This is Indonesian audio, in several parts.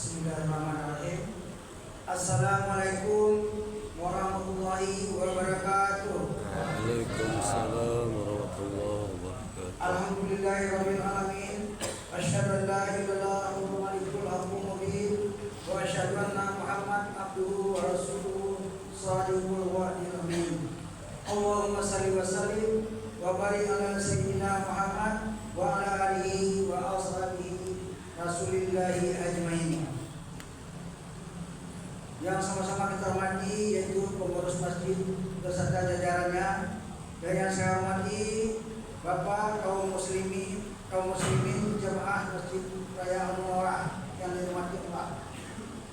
Bismillahirrahmanirrahim. Assalamualaikum warahmatullahi wabarakatuh. Waalaikumsalam warahmatullahi wabarakatuh. Alhamdulillahirabbil alamin. Asyhadu an la ilaha illallah wa malikul mubin wa asyhadu anna Muhammad abduhu wa rasuluhu shadiqul wa'dil amin. Allahumma shalli wa sallim wa barik ala sayyidina Muhammad wa ala alihi wa ashabihi rasulillahi ajmain. Yang sama-sama kita hormati yaitu pengurus masjid beserta jajarannya, dan yang saya hormati Bapak kaum muslimin jemaah Masjid Raya Al-Munawwarah yang dirahmati Allah.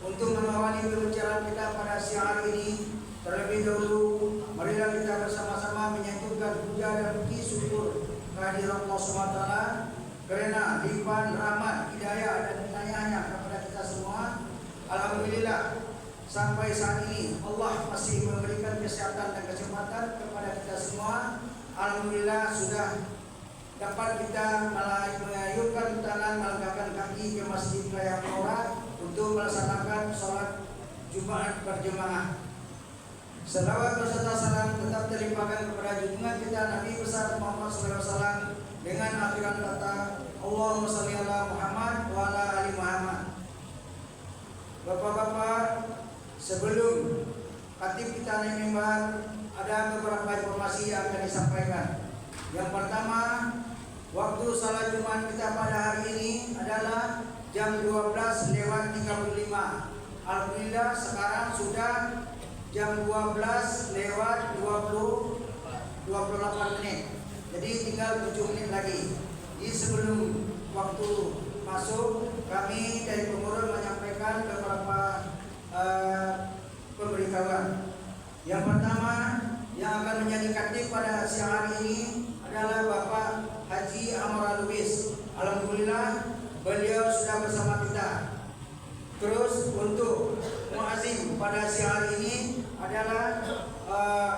Untuk mengawali pembicaraan kita pada siang hari ini, terlebih dahulu marilah kita bersama-sama menyatukan puja dan puji syukur kehadirat Allah SWT karena limpahan rahmat, hidayah dan inayahnya kepada kita semua. Alhamdulillah, sampai saat ini Allah masih memberikan kesehatan dan kesempatan kepada kita semua. Alhamdulillah sudah dapat kita mengayunkan tangan, melangkahkan kaki ke Masjid Raya Al-Munawwarah untuk melaksanakan sholat Jumat berjemaah. Salawat beserta salam tetap terlimpahkan kepada junjungan kita Nabi besar Muhammad SAW dengan akhiran kata Allahumma shalli ala Muhammad wa ala ali Muhammad. Bapak-bapak, sebelum khatib kita naik mimbar, ada beberapa informasi yang akan disampaikan. Yang pertama, waktu salat Jumat kita pada hari ini adalah jam 12:35. Alhamdulillah sekarang sudah jam 12:28 menit. Jadi tinggal 7 menit lagi. Jadi sebelum waktu masuk, kami dari pengurus menyampaikan beberapa pemberitahuan. Yang pertama, yang akan menjadi khatib pada siang hari ini adalah Bapak Haji Amr Lubis. Alhamdulillah beliau sudah bersama kita. Terus untuk muazzin pada siang hari ini adalah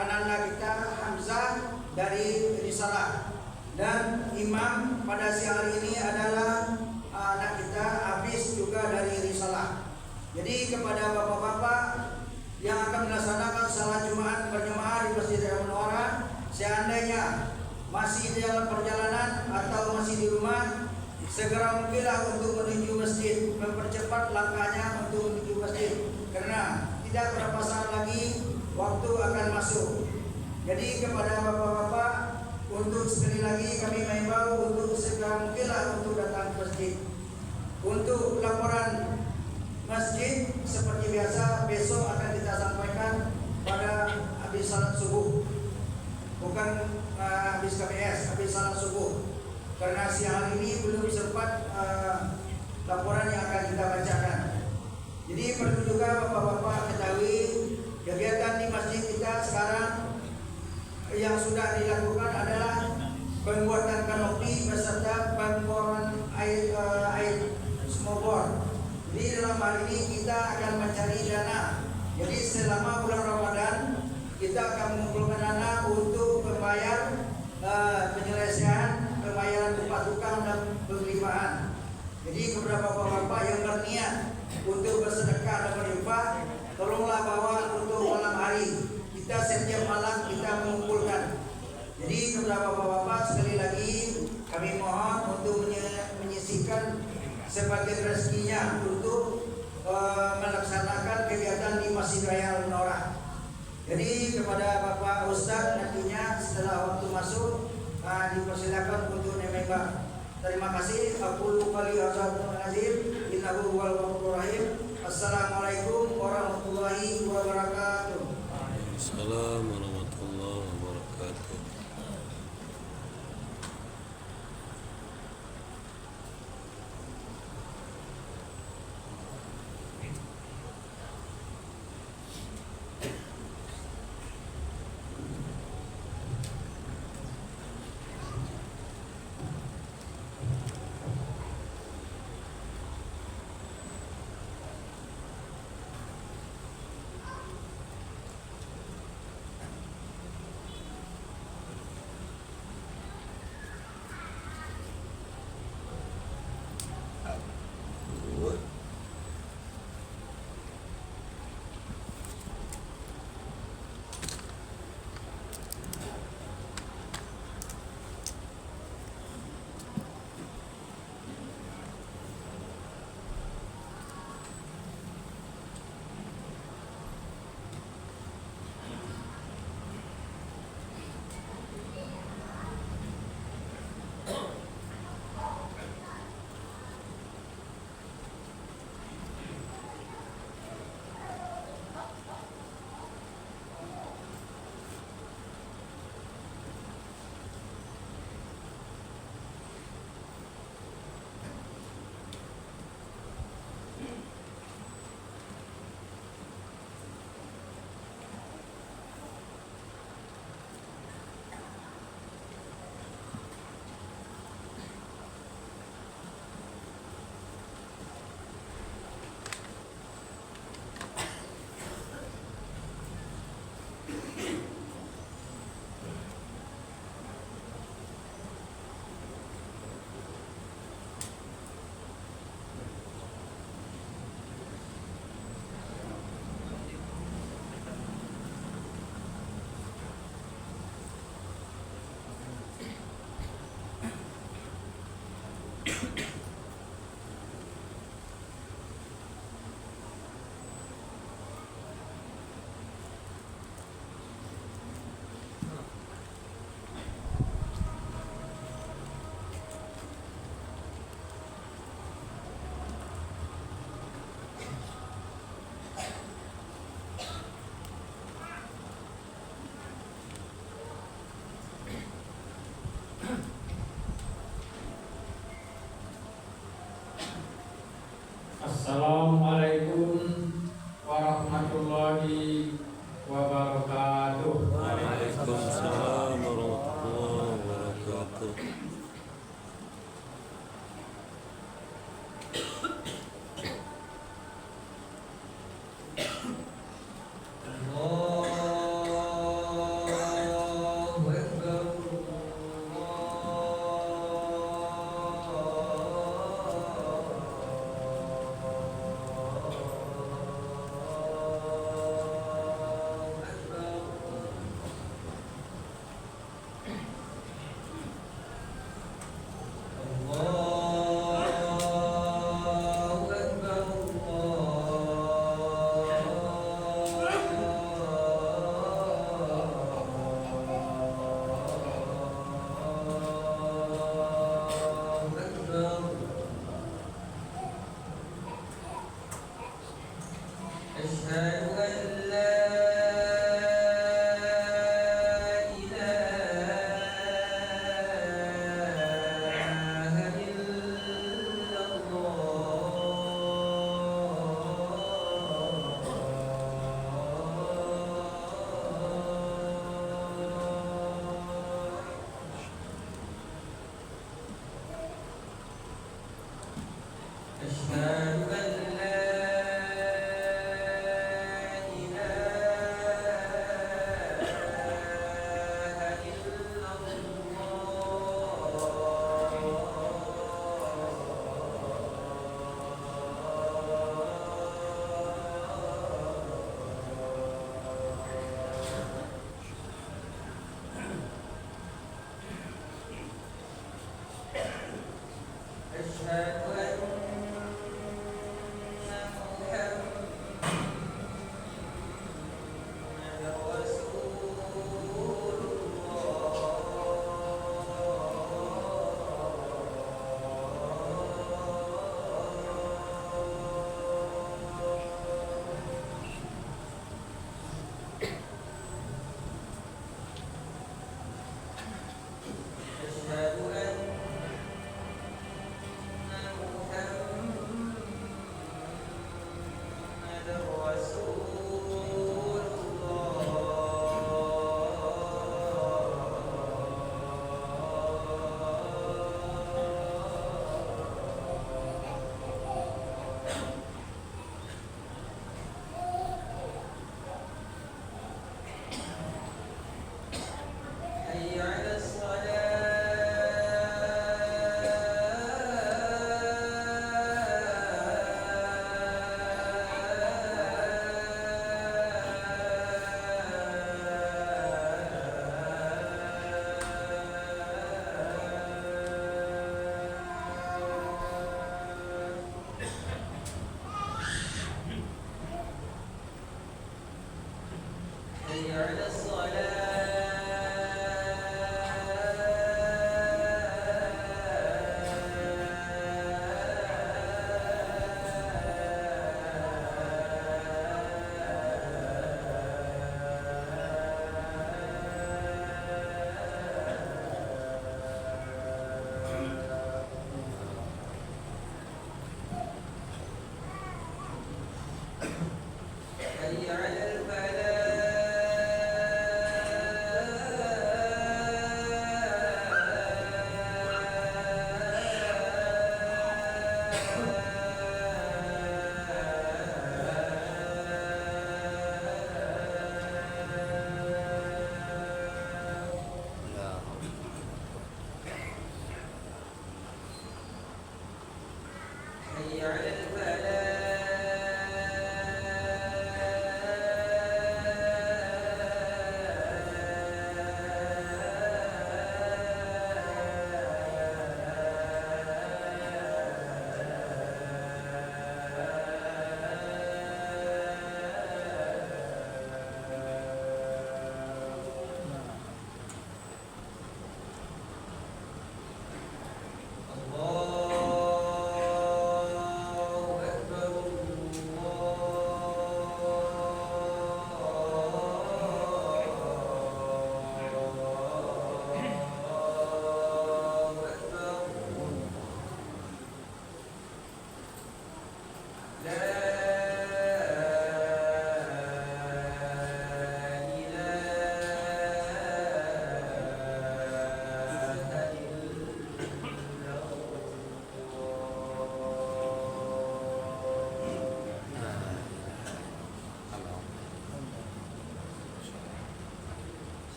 anak-anak kita Hamzah dari Risalah, dan imam pada siang hari ini adalah anak kita Abis juga dari Risalah. Jadi kepada bapak-bapak yang akan melaksanakan salat Jumat berjemaah di Masjid Raya Al-Munawwarah, seandainya masih dalam perjalanan atau masih di rumah, segera mungkinlah untuk menuju masjid, mempercepat langkahnya untuk menuju masjid, karena tidak berapa saat lagi waktu akan masuk. Jadi kepada bapak-bapak, untuk sekali lagi kami mengimbau untuk segera mungkinlah untuk datang ke masjid. Untuk laporan masjid seperti biasa besok akan kita sampaikan pada habis salat subuh, bukan habis KBS, habis salat subuh, karena siang hari ini belum sempat laporan yang akan kita bacakan. Jadi perlu juga bapak-bapak ketahui kegiatan di masjid kita sekarang yang sudah dilakukan adalah pembuatan kanopi beserta pemboran air sumur. Jadi dalam hal ini kita akan mencari dana. Jadi selama bulan Ramadan kita akan mengumpulkan dana untuk membayar penyelesaian pembayaran upah tukang dan penghibaan. Jadi kepada bapak-bapak yang berniat untuk bersedekah dan berinfak, tolonglah bawa untuk malam hari. Kita setiap malam kita mengumpulkan. Jadi kepada bapak-bapak sekali lagi kami mohon untuk menyisihkan sebagai rezekinya untuk melaksanakan kegiatan di Masjid Raya Al-Munawwarah. Jadi kepada Bapak Ustaz nantinya setelah waktu masuk dipersilakan untuk naik mimbar. Terima kasih. Aku kali azabun azim. Innahu huwal ghafurur rahim. Assalamualaikum warahmatullahi wabarakatuh. Assalamualaikum warahmatullahi wabarakatuh. Assalamualaikum warahmatullahi wabarakatuh. Waalaikumsalam warahmatullahi wabarakatuh.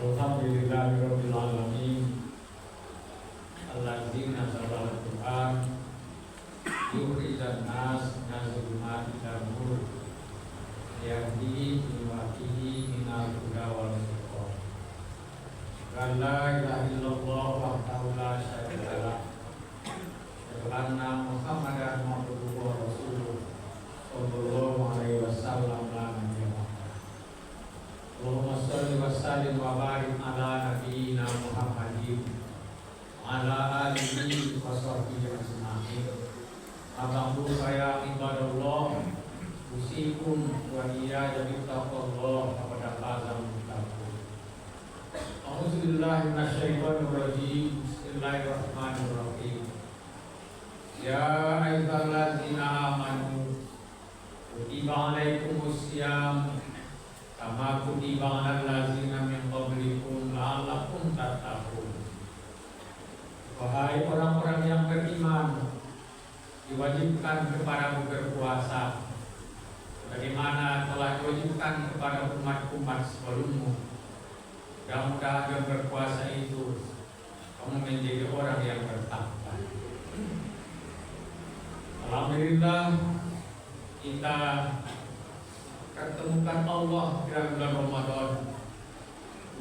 Alhamdulillahirabbil alamin. Alladzina anzala al-Qur'an yukhrijan nas minaz zulumati ilan nur yahdi ila minal huda wal furqan. La ilaha illallah wahdahu la syarika lah. Wa anna Muhammadan abduhu wa rasuluh sallallahu alaihi wasallam la nabiyya ba'da. Allahumma shalli wa sallim wa barik ala nabiyyina Muhammadin wa ala alihi wa sahbihi ajma'in. Abangku saya ibadallah, usikum wa iyaya bittaqwallah kepada azam muttaqin. A'udzubillahi minasyaitonir rajim. Bismillahirrahmanirrahim. Ya ayyuhalladzina amanu kutiba alaikumus syiyam kama kutiba alal ladzina min qablikum la'allakum tattaqun. Wahai orang-orang yang beriman, diwajibkan kepadamu berpuasa bagaimana telah diwajibkan kepada umat-umat sebelummu. Mudah-mudahan dengan berpuasa itu kamu menjadi orang yang bertakwa. Alhamdulillah kita ketemukan Allah di bulan Ramadan,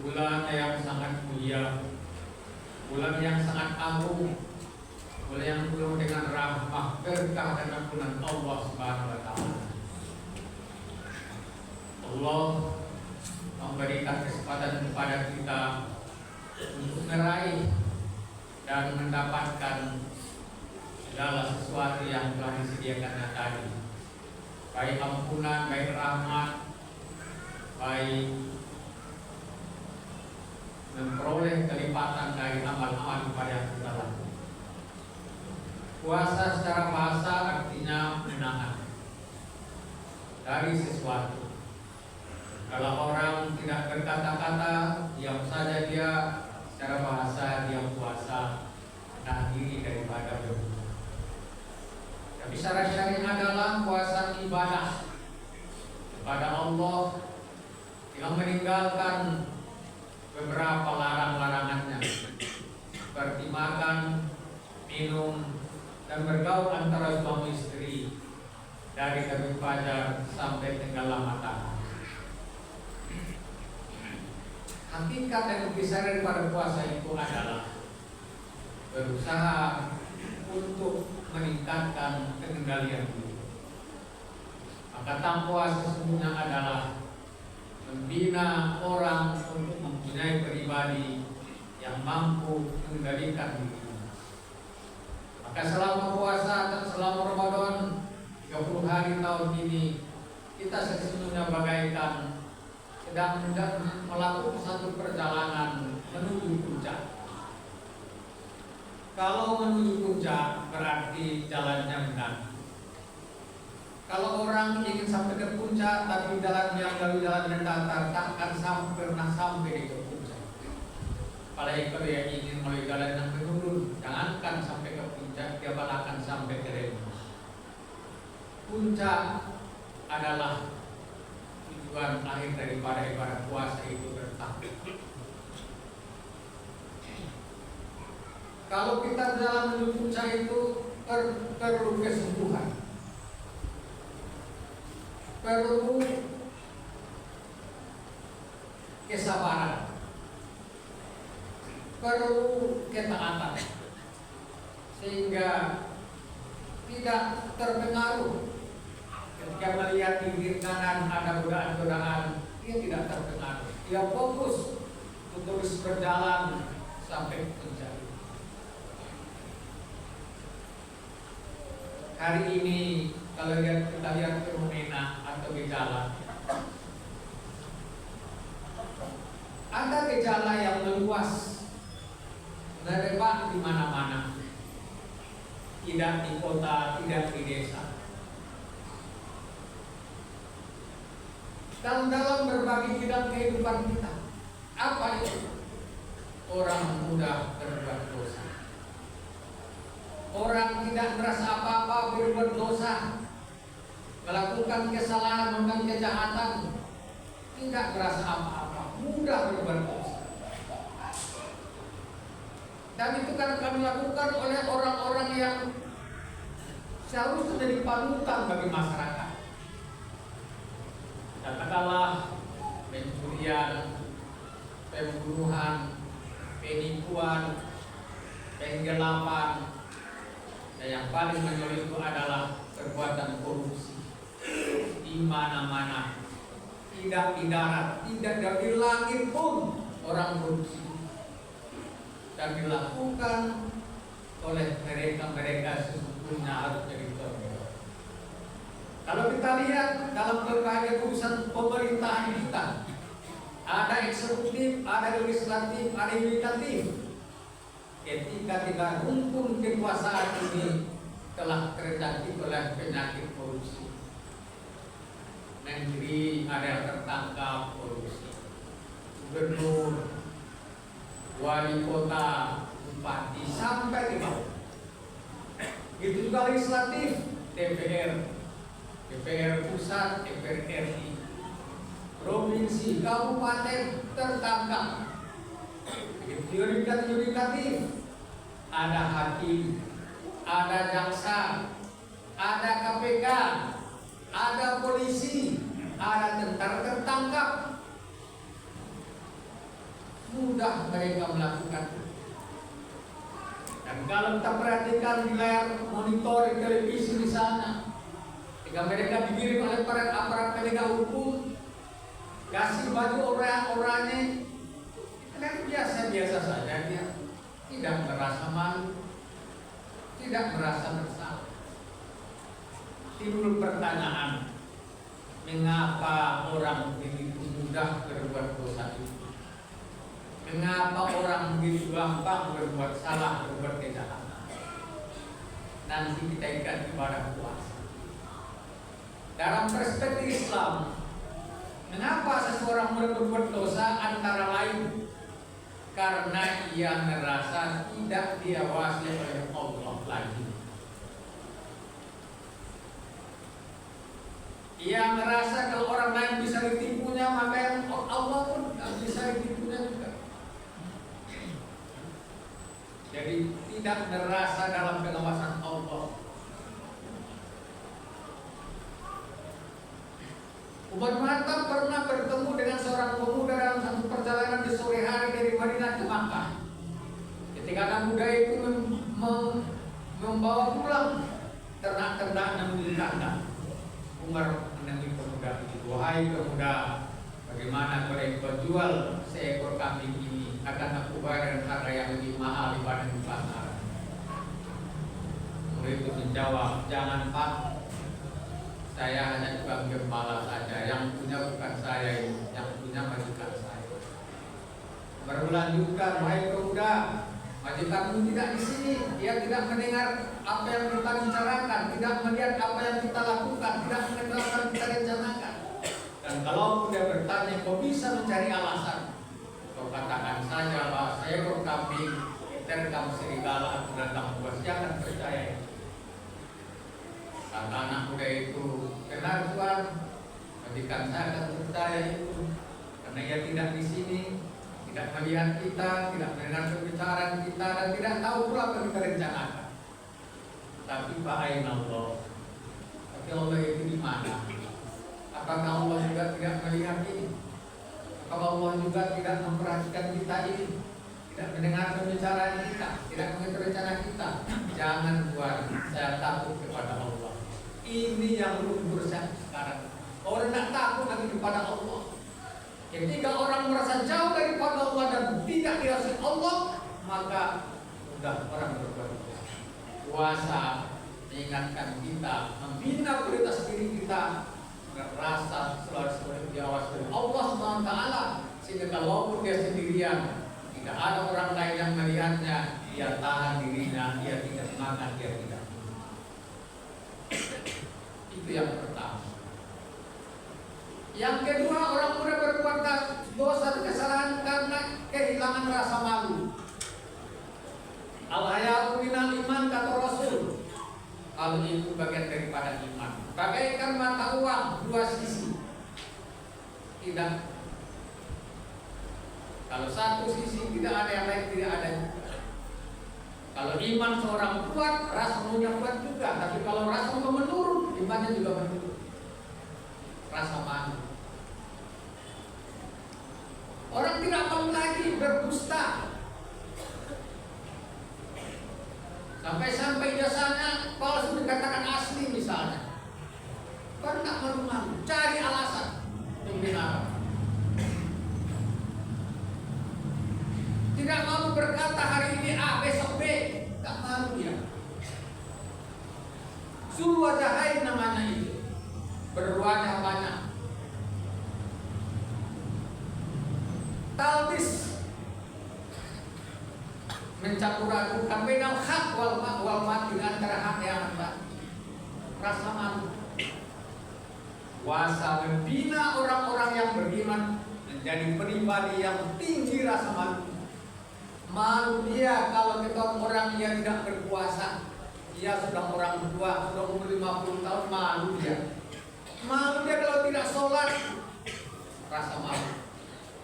bulan yang sangat mulia, bulan yang sangat agung, bulan yang penuh dengan rahmat, berkah dan ampunan Allah Subhanahu wa taala. Allah memberikan kesempatan kepada kita untuk meraih dan mendapatkan segala sesuatu yang telah disediakannya tadi, baik ampunan, baik rahmat, baik memperoleh kelipatan dari amal-amal ibadah yang kita lakukan. Puasa secara bahasa artinya menahan dari sesuatu. Kalau orang tidak berkata-kata, diam saja dia, secara bahasa dia puasa, menahan diri daripada berbuat. Tapi secara syar'i adalah puasa ibadah kepada Allah yang meninggalkan beberapa larang-larangannya, seperti makan, minum, dan bergaul antara suami istri dari terbit fajar sampai tenggelam matahari. Hakikat dan kisah daripada puasa itu adalah berusaha untuk meningkatkan pengendalian diri. Maka takwa sesungguhnya adalah membina orang untuk mempunyai pribadi yang mampu mengendalikan diri. Maka selama puasa dan selama Ramadan 30 hari tahun ini, kita sesungguhnya bagaikan sedang melakukan satu perjalanan menuju puncak. Kalau menuju puncak berarti jalannya benar. Kalau orang ingin sampai ke puncak tapi jalan yang dari jalan yang datar, tak akan pernah sampai ke puncak. Apalagi kalau dia ingin melalui jalan yang menurun, jangankan sampai ke puncak, dia malah akan sampai ke rendah. Puncak adalah tujuan akhir daripada ibadah puasa itu bertakwa. Kalau kita dalam menuju puncak itu perlu kesungguhan, perlu kesabaran, perlu ketaatan, sehingga tidak terpengaruh ketika melihat di kiri kanan ada godaan-godaan, dia tidak terpengaruh. Dia fokus untuk terus berjalan sampai puncak. Hari ini kalau kita lihat fenomena atau gejala, ada gejala yang meluas, merebak di mana-mana, tidak di kota, tidak di desa. Dan dalam berbagai bidang kehidupan kita, apa itu? Orang mudah berbuat dosa. Orang tidak merasa apa-apa berbuat dosa, melakukan kesalahan, melakukan kejahatan, tidak merasa apa-apa, mudah berbuat dosa. Dan itu kan kami lakukan oleh orang-orang yang seharusnya menjadi panutan bagi masyarakat. Katakanlah pencurian, pembunuhan, penipuan, penggelapan, dan yang paling menyulit itu adalah perbuatan korupsi. Di mana-mana, tidak di darat, tidak di langit pun orang korupsi, dan dilakukan oleh mereka sesungguhnya harus jadi contoh. Kalau kita lihat dalam berbagai urusan pemerintahan kita, ada eksekutif, ada legislatif, ada yudikatif. Ketika tiga rumpun kekuasaan ini telah terjangkit oleh penyakit korupsi, menteri ada yang tertangkap korupsi, gubernur, wali kota, bupati, sampai di bawah. Itu juga legislatif, DPR pusat, DPR RI, provinsi, kabupaten tertangkap. Yudikatif, ada hakim, ada jaksa, ada KPK, ada polisi, ada tentara tertangkap. Mudah mereka melakukan. Dan kalau kita perhatikan di layar monitor televisi di sana, ketika mereka dikirim oleh para aparat penegak hukum, kasih baju orang-orangnya, dan biasa-biasa saja, dia tidak merasa malu, tidak merasa bersalah. Timbul pertanyaan, mengapa orang begitu mudah berbuat dosa itu? Mengapa orang begitu gampang berbuat salah, berbuat kejahatan? Nanti kita ikat kepada puasa. Dalam perspektif Islam, mengapa seseorang berbuat dosa? Antara lain karena ia merasa tidak diawasi oleh Allah lagi. Ia merasa kalau orang lain bisa ditipunya, maka yang Allah pun bisa ditipunya juga. Jadi tidak merasa dalam pengawasan Allah. Umar bin Khattab pernah bertemu dengan seorang pemuda dalam satu perjalanan di sore hari dari Madinah ke Makkah. Ketika anak muda itu membawa pulang ternak-ternak di kandang, Umar menemui pemuda itu, "Wahai pemuda, bagaimana kalau engkau jual seekor kambing ini? Akan aku bayar dengan harga yang lebih mahal dibanding di pasar." Murid itu menjawab, "Jangan Pak, saya hanya tukang gembala saja, yang punya bukan saya ini, yang punya majikan saya." Berlanjutkan, "Wahai pemuda, majikanmu tidak di sini, dia tidak mendengar apa yang kita bicarakan, tidak melihat apa yang kita lakukan, tidak mendengar apa yang kita rencanakan. Dan kalau dia bertanya, kau bisa mencari alasan. Kau katakan saja bahwa seekor kambing diterkam serigala atau datang buas, jangan percaya." Kata anak muda itu, "Benar Tuan, majikan saya akan percaya itu, karena ia tidak di sini, tidak melihat kita, tidak mendengar pembicaraan kita, dan tidak tahu pula apa yang kita rencanakan. Tapi Pak Ain Allah, tapi Allah itu di mana? Apakah Allah juga tidak melihat ini? Apakah Allah juga tidak memperhatikan kita ini? Tidak mendengar pembicaraan kita, tidak mengerti rencana kita? Jangan Tuan, saya takut kepada Allah." Ini yang luntur sekarang. Orang tidak takut lagi kepada Allah. Ketika orang merasa jauh daripada Allah dan tidak dirasa Allah, maka sudah orang berbuat dosa. Puasa mengingatkan kita, membina kualitas diri kita, merasa selalu diawasi oleh Allah SWT, sehingga kalaupun dia sendirian, tidak ada orang lain yang melihatnya, dia tahan dirinya, dia tidak makan, dia tidak. Itu yang pertama. Yang kedua, orang muda berbuat dosa dan kesalahan karena kehilangan rasa malu. Al-haya'u minal iman, kata Rasul. Hal itu bagian daripada iman. Bagaikan mata uang, dua sisi. Tidak. Kalau satu sisi tidak ada, yang lain tidak ada juga. Kalau iman seorang kuat, rasa maunya kuat juga. Tapi kalau rasa mau menurun, imannya juga menurun. Rasa malu. Orang tidak mau lagi berdusta. Sampai-sampai jasanya palsu dikatakan asli misalnya. Baru tak malu-malu, cari alasan pembinaan. Tidak mau berkata hari ini A, besok B, tak malu dia. Sulu wajah lain namanya itu, berwajah banyak. Talbis, mencampur-adukan bainal haq wal batil, antara hak yang batil. Rasa malu. Puasa membina orang-orang yang beriman menjadi pribadi yang tinggi rasa malu. Malu dia kalau ketemu orang yang tidak berpuasa. Dia sudah orang tua, sudah umur 50 tahun, malu dia. Malu dia kalau tidak sholat. Rasa malu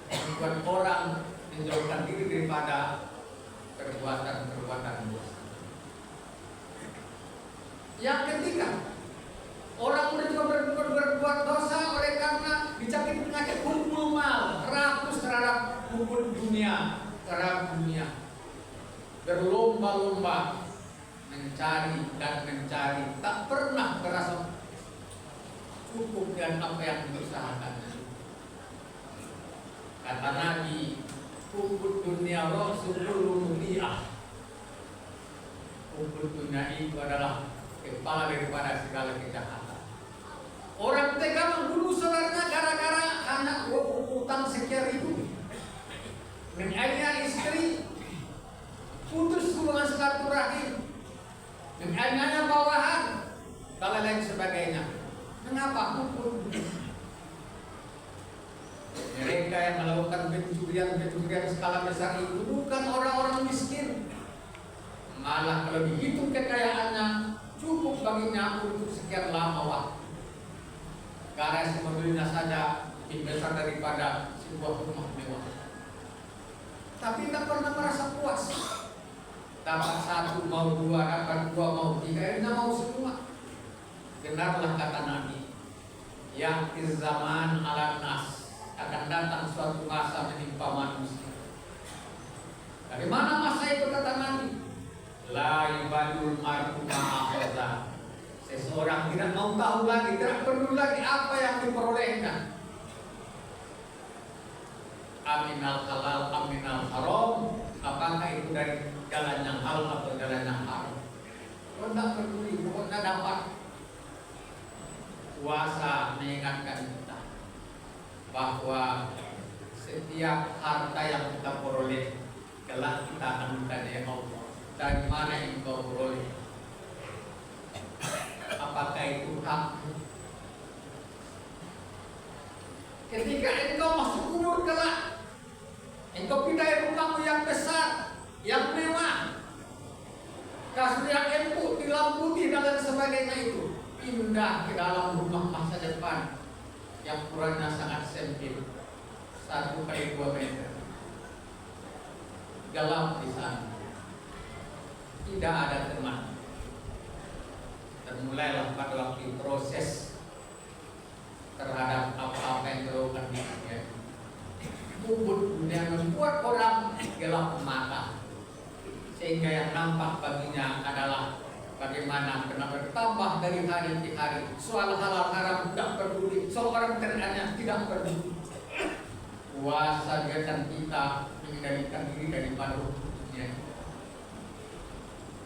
membuat orang menjauhkan diri daripada perbuatan-perbuatan dosa. Yang ketiga, orang berbuat dosa oleh karena dicakiti penyakit kumpul mal, rakus terhadap kumpul dunia, terhadap dunia. Berlomba-lomba mencari dan mencari, tak pernah merasa cukup dengan apa yang diusahakan. Kata Nabi, kumpul dunia rasulul muliah. Kumpul dunia itu adalah kepala daripada segala kejahatan. Orang tega membunuh saudaranya gara-gara anak utang sekian ribu. Menganiaya istri, putus hubungan silaturahim, menganiaya bawahan, dan lain sebagainya. Mengapa kumpul? Mereka yang melakukan pencurian skala besar itu bukan orang-orang miskin. Malah kalau dihitung kekayaannya cukup baginya untuk sekian lama waktu. Garasi mobilnya saja lebih besar daripada sebuah rumah mewah. Tapi tidak pernah merasa puas. Dapat satu mau dua, dapat dua mau tiga, akhirnya mau semua. Benarlah kata Nabi, yang di zaman ala nas akan datang suatu masa menimpa manusia. Dari mana masa itu kata Nabi? La ibadul mar'u ma'akhadha. Seseorang tidak mau tahu lagi, tidak perlu lagi apa yang diperolehkan. Aminal halal, aminal haram. Apakah itu dari jalan yang halal atau jalan yang haram? Kalau tidak peduli, pokoknya dapat. Puasa mengingatkan kita bahwa setiap harta yang kita peroleh kelak kita akan ditanya Allah, dari mana engkau peroleh? Apakah itu hakmu? Ketika engkau masuk kubur kelak, engkau pindah rumahmu yang besar, yang mewah, kasur yang empuk, dilamputi dan lain sebagainya itu, pindah ke dalam rumah masa depan yang ukurannya sangat sempit, 1 kali 2 meter, gelap di sana, tidak ada teman. Dan mulailah pada waktu proses terhadap apa-apa yang dilakukan di dunia. Kubur dunia membuat orang gelap mata, sehingga yang nampak baginya adalah bagaimana kena bertambah dari hari ke hari. Soal halal haram tidak peduli, soal orang ternyata tidak peduli. Puasa dan kita mengendalikan diri daripada hukumnya.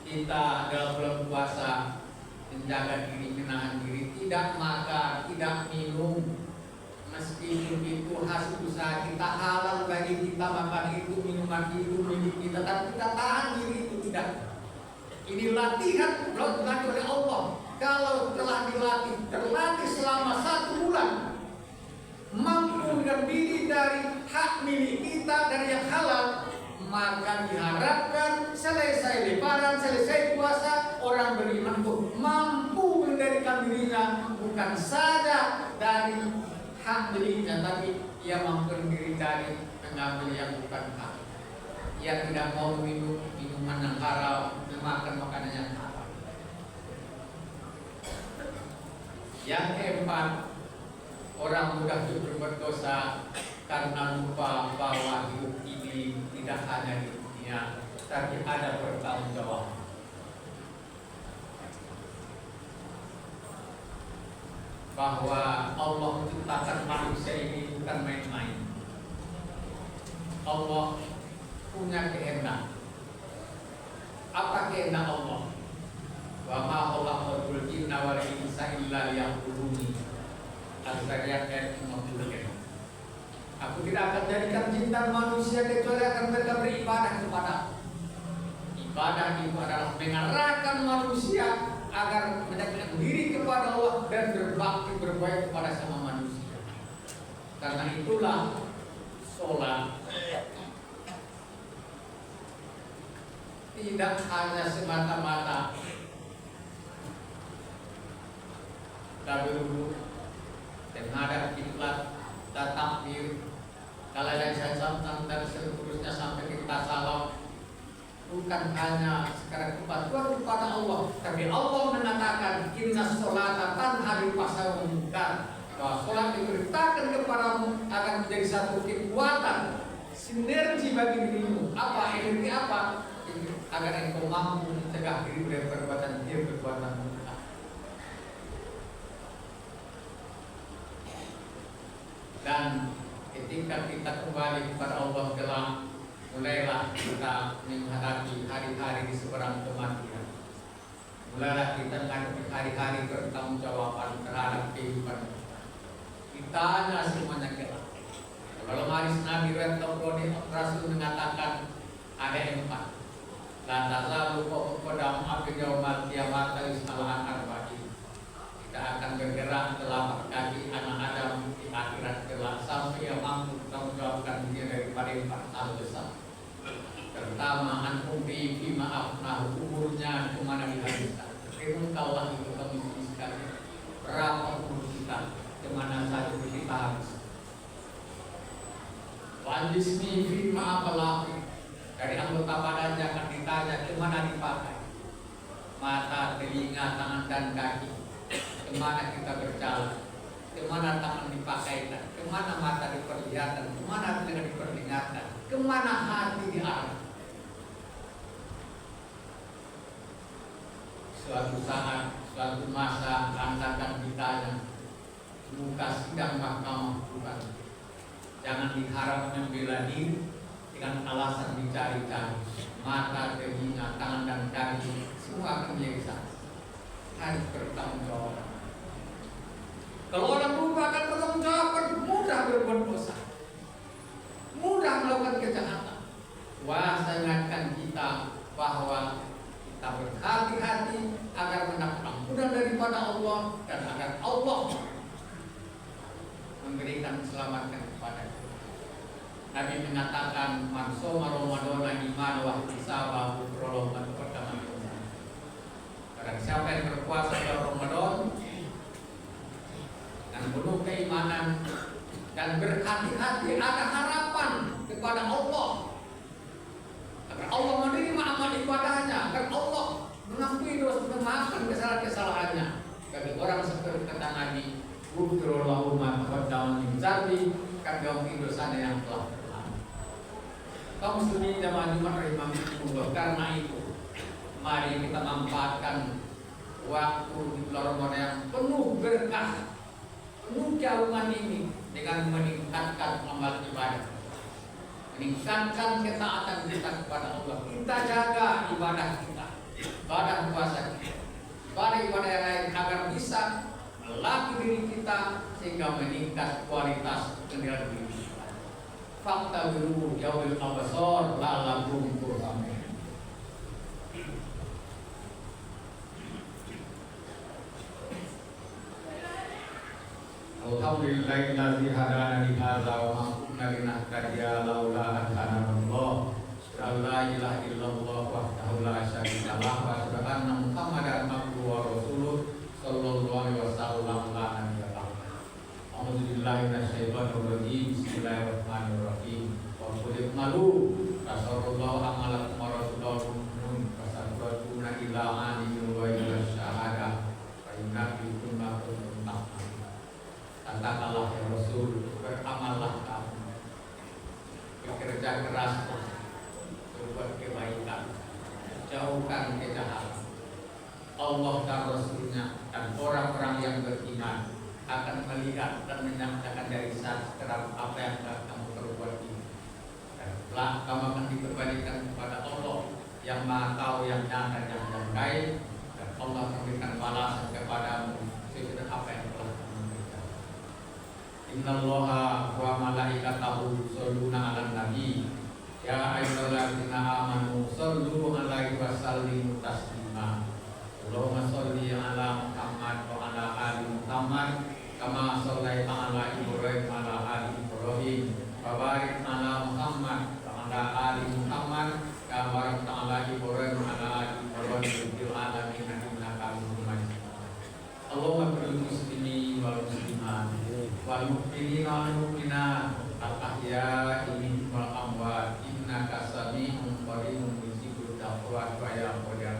Kita dalam bulan puasa menjaga diri, menahan diri, tidak makan, tidak minum. Meskipun itu hasil usaha kita, halal bagi kita makan itu, minuman itu, milik kita, tapi kita tahan diri itu tidak. Ini latihan dilatih oleh Allah. Kalau telah terlatih selama 1 bulan, mampu berdiri dari hak milik kita, dari yang halal, maka diharapkan selesai lebaran, selesai puasa, orang beriman pun mampu mendirikan dirinya bukan saja dari hak miliknya, tapi ia mampu berdiri dari mengambil yang bukan hak. ia tidak mau minum minuman yang haram, memakan makanan yang haram. Yang keempat, orang mudah berbuat dosa karena lupa bahwa hidup ini tidak hanya di dunia, tapi ada bertanggung bahwa Allah menciptakan manusia ini bukan main-main. Allah punya kehendak. Apa kehendak Allah? Wa ma khalaqatul jinna wal insa illa liya'buduni. Al-Zariyat ayat 50. Aku tidak akan jadikan jin dan manusia kecuali akan mereka beribadah kepada. Ibadah itu adalah mengarahkan manusia agar mendekatkan diri kepada Allah dan berbakti berbuat kepada sama manusia. Karena itulah sholat tidak hanya semata-mata dahulu menghadap kiblat, takbir, kalau yang saya sampaikan dan seterusnya sampai kita salam, bukan hanya sekarang kepatuhan kepada Allah, tapi Allah mengatakan inna sholata tanha 'anil fahsya'i wal munkar, bahwa sholat diperintahkan kepadamu akan menjadi satu kekuatan sinergi bagi dirimu. Apa energi apa? Agar engkau mampu mencegah diri dari perbuatan munkar. Dan ketika kita kembali kepada Allah telah mulailah kita menghadapi hari-hari di seberang kematian. Mulailah kita menghadapi hari-hari bertanggungjawaban terhadap kehidupan. Kita hanya semuanya kelak. Kalau hadis Nabi Rasul mengatakan ada 4. La tazalu qadam abdi yaumal qiyamah yus'alan arba'in. Kita akan bergerak telapak kaki anak Adam di akhirat kelak sampai yang mampu menjawabkan dia daripada 4 hal besar. Pertama, antumbi bima afnahu, umurnya kemana dihabiskan. Engkaulah itu kami sekali. Berapa umur kita, kemana saja kita habis. Wajismi bima apalah, dari anggota badannya akan ditanya kemana dipakai. Mata, telinga, tangan dan kaki. Kemana kita berjalan, kemana tangan dipakaikan, kemana mata diperlihatkan, kemana telinga diperlihatkan, kemana hati diarahkan. Suatu saat, suatu masa akan ditanya, muka sidang mahkamah Tuhan. Jangan diharap membela diri dengan alasan dicari-cari. Mata, telinga, tangan dan kaki semua akan menjadi saksi. Harus bertanggung jawab. Kalau orang lupa akan bertanggung jawab, mudah berbuat dosa, mudah melakukan kejahatan. Wah, saya ingatkan kita bahwa kita berhati-hati agar mendapat ampunan daripada Allah dan agar Allah memberikan keselamatan kepada kita. Nabi mengatakan man shoma Ramadhana imanan wa ihtisaban ghufrana pertama. Barang siapa yang berpuasa di Ramadan dan penuh keimanan dan berhati-hati ada harapan kepada Allah agar Allah menerima amal ibadahnya, agar Allah mengampuni dosa, memaafkan kesalahan-kesalahannya. Bagi orang seperti kata Nabi, ghufrallahu ma taqaddama min dzambi, akan diampuni dosanya yang telah berlalu. Kaum muslimin jamaah Jumat rahimakumullah, karena itu mari kita manfaatkan waktu di bulan Ramadan yang penuh berkah, penuh keagungan ini dengan meningkatkan amal ibadah, meningkatkan ketaatan kita kepada Allah. Kita jaga ibadah kita, ibadah puasa kita, ibadah yang lain agar bisa melatih diri kita sehingga meningkat kualitas kendaraan diri kita. Fakta biru jauhil abasor la'alakum turhamun. Alhamdulillahilladzi hadana li hadza wa ma kunna linahtadiya laula an hadana Allah. La ilaha illallah wahdahu la syarika lah wa asyhadu anna Muhammadan abduhu wa rasuluh sallallahu alaihi wasallam la nabiyya ba'da. A'udzu billahi minasyaitonir rajim. Bismillahirrahmanirrahim. Wa qul malu rasulullah amalat rasulullah nun fasabatuna ila alimil ghaibi wasyahadah fa yunabbiukum ma kuntum ta'malun. Katakanlah ya Rasul, beramallah kamu, bekerja keras, berbuat kebaikan, jauhkan kejahatan. Allah dan Rasulnya dan orang-orang yang beriman akan melihat dan menyaksikan dari saat terang apa yang telah kamu perbuat ini. Dan kelak kamu akan dikembalikan kepada Allah yang Maha Tahu, yang nyata, yang gaib, dan Allah memberikan balasan kepadamu sesuai apa yang telah kamu berikan. Innallaha wa malaikatahu yusholluna 'alan nabi ya ayyuhalladzina amanu shollu 'alaihi wa sallimu taslima. Allahumma sholli 'ala Muhammad wa 'ala ali Muhammad kama shallaita 'ala Ibrahim wa 'ala ali Ibrahim wa barik 'ala Muhammad wa 'ala ali Muhammad kama barakta 'ala Ibrahim wa 'ala ali Ibrahim fil 'alamin innaka Hamidum Majid. Allahumma bil muslimin wal muslimat wal mu'minin wal mu'minat al ahya'i minhum wal amwat innaka sami'un qaribun mujibud da'wat wa ya qadir.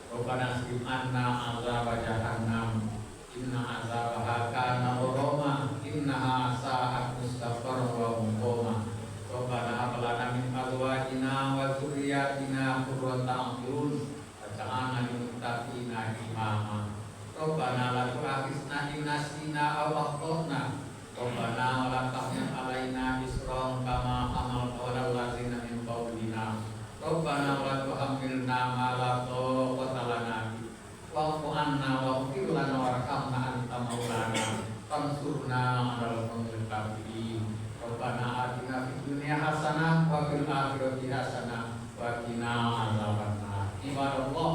Rabbana srif anna azab jahannam inna azabaha kana gharama innaha sa'at mustaqarra wa muqama. Rabbana hab lana min azwajina wa dzurriyyatina qurrata a'yun waj'alna lil muttaqina imama. Rabbana la tu'akhizna in nasina aw akhtana. Rabbana wa la tahmil 'alaina isran kama hamalta 'alal ladzina min qablina. Rabbana wa la tuhammilna ma la taqata lana bihi wa'fu 'anna waghfir lana warhamna anta maulana fansurna 'alal qawmil kafirin. Rabbana atina fid dunya hasanah wa fil akhirati hasanah wa qina adzabannar. Ibadallah,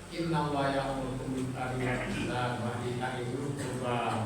inna Allaha ya'muru bil 'adli wal ihsani wa ita'i dzil qurba